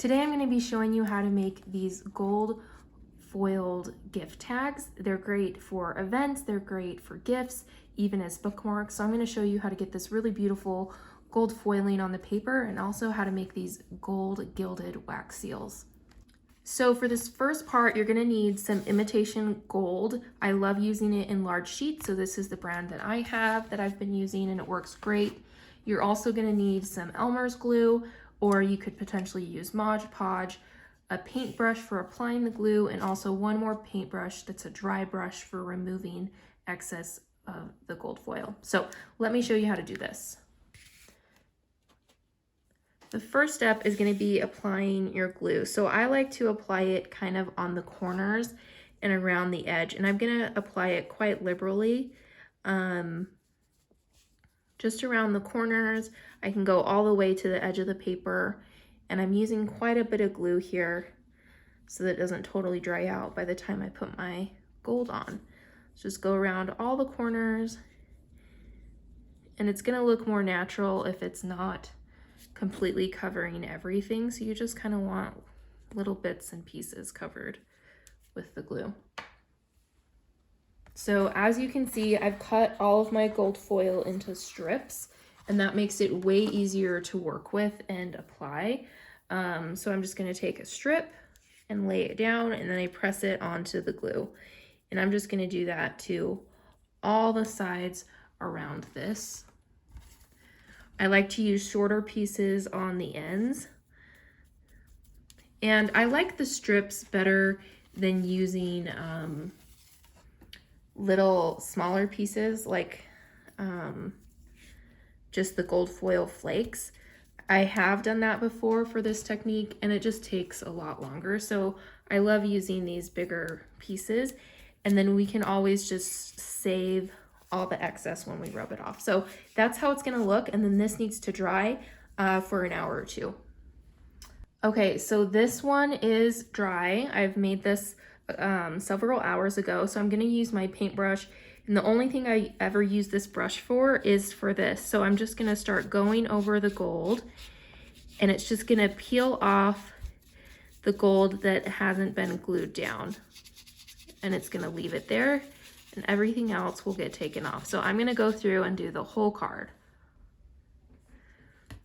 Today I'm going to be showing you how to make these gold foiled gift tags. They're great for events, they're great for gifts, even as bookmarks. So I'm going to show you how to get this really beautiful gold foiling on the paper and also how to make these gold gilded wax seals. So for this first part, you're going to need some imitation gold. I love using it in large sheets, so this is the brand that I have that I've been using and it works great. You're also going to need some Elmer's glue, or you could potentially use Mod Podge, a paintbrush for applying the glue, and also one more paintbrush that's a dry brush for removing excess of the gold foil. So let me show you how to do this. The first step is going to be applying your glue. So I like to apply it kind of on the corners and around the edge, and I'm going to apply it quite liberally. Just around the corners. I can go all the way to the edge of the paper, and I'm using quite a bit of glue here so that it doesn't totally dry out by the time I put my gold on. So just go around all the corners, and it's going to look more natural if it's not completely covering everything. So you just kind of want little bits and pieces covered with the glue. So as you can see, I've cut all of my gold foil into strips, and that makes it way easier to work with and apply. So I'm just going to take a strip and lay it down, and then I press it onto the glue. And I'm just going to do that to all the sides around this. I like to use shorter pieces on the ends. And I like the strips better than using little smaller pieces like just the gold foil flakes. I have done that before for this technique, and it just takes a lot longer. So I love using these bigger pieces, and then we can always just save all the excess when we rub it off. So that's how it's going to look, and then this needs to dry for an hour or two. Okay, so this one is dry. I've made this several hours ago, so I'm going to use my paintbrush, and the only thing I ever use this brush for is for this. So I'm just going to start going over the gold, and it's just going to peel off the gold that hasn't been glued down, and it's going to leave it there, and everything else will get taken off. So I'm going to go through and do the whole card.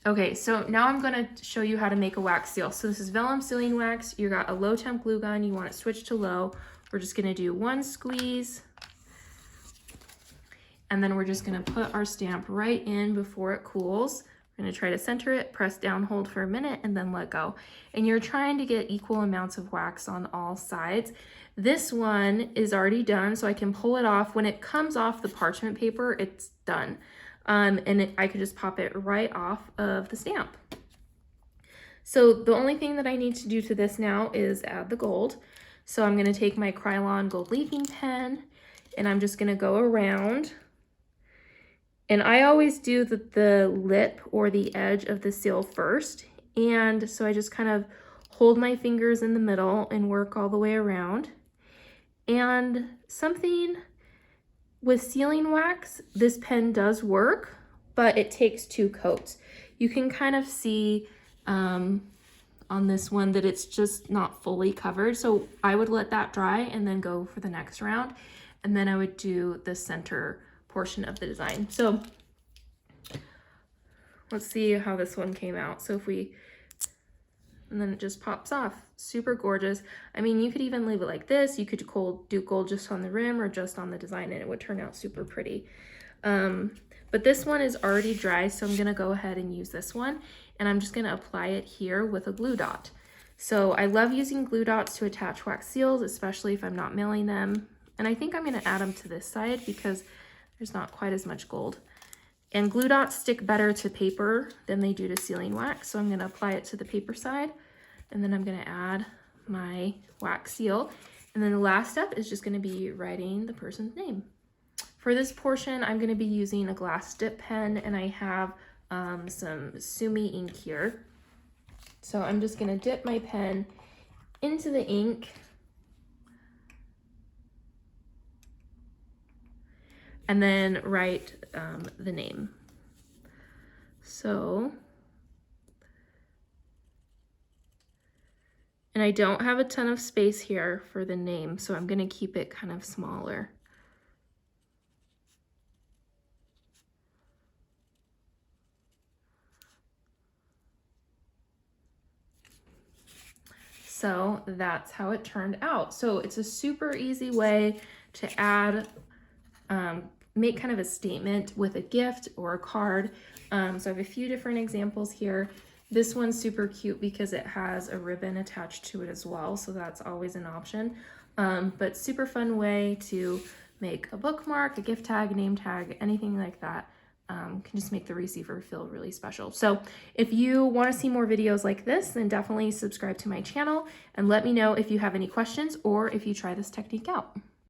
Okay, so now I'm going to show you how to make a wax seal. So this is vellum sealing wax. You got a low temp glue gun. You want it switched to low. We're just going to do one squeeze, and then we're just going to put our stamp right in before it cools. We're going to try to center it, press down, hold for a minute, and then let go. And you're trying to get equal amounts of wax on all sides. This one is already done, so I can pull it off. When it comes off the parchment paper, it's done. I could just pop it right off of the stamp. So the only thing that I need to do to this now is add the gold. So I'm going to take my Krylon gold leafing pen, and I'm just going to go around. And I always do the lip or the edge of the seal first. And so I just kind of hold my fingers in the middle and work all the way around. And something with sealing wax, this pen does work, but it takes 2 coats. You can kind of see on this one that it's just not fully covered. So I would let that dry and then go for the next round. And then I would do the center portion of the design. So let's see how this one came out. So and then it just pops off. Super gorgeous. I mean, you could even leave it like this. You could do gold just on the rim or just on the design, and it would turn out super pretty. But this one is already dry, so I'm gonna go ahead and use this one, and I'm just gonna apply it here with a glue dot. So I love using glue dots to attach wax seals, especially if I'm not mailing them. And I think I'm gonna add them to this side because there's not quite as much gold. And glue dots stick better to paper than they do to sealing wax. So I'm going to apply it to the paper side, and then I'm going to add my wax seal. And then the last step is just going to be writing the person's name. For this portion, I'm going to be using a glass dip pen, and I have some Sumi ink here. So I'm just going to dip my pen into the ink, and then write the name. So And I don't have a ton of space here for the name, so I'm going to keep it kind of smaller. So that's how it turned out. So it's a super easy way to add, make kind of a statement with a gift or a card. So I have a few different examples here. This one's super cute because it has a ribbon attached to it as well, so that's always an option. But super fun way to make a bookmark, a gift tag, a name tag, anything like that. Can just make the receiver feel really special. So if you want to see more videos like this, then definitely subscribe to my channel and let me know if you have any questions or if you try this technique out.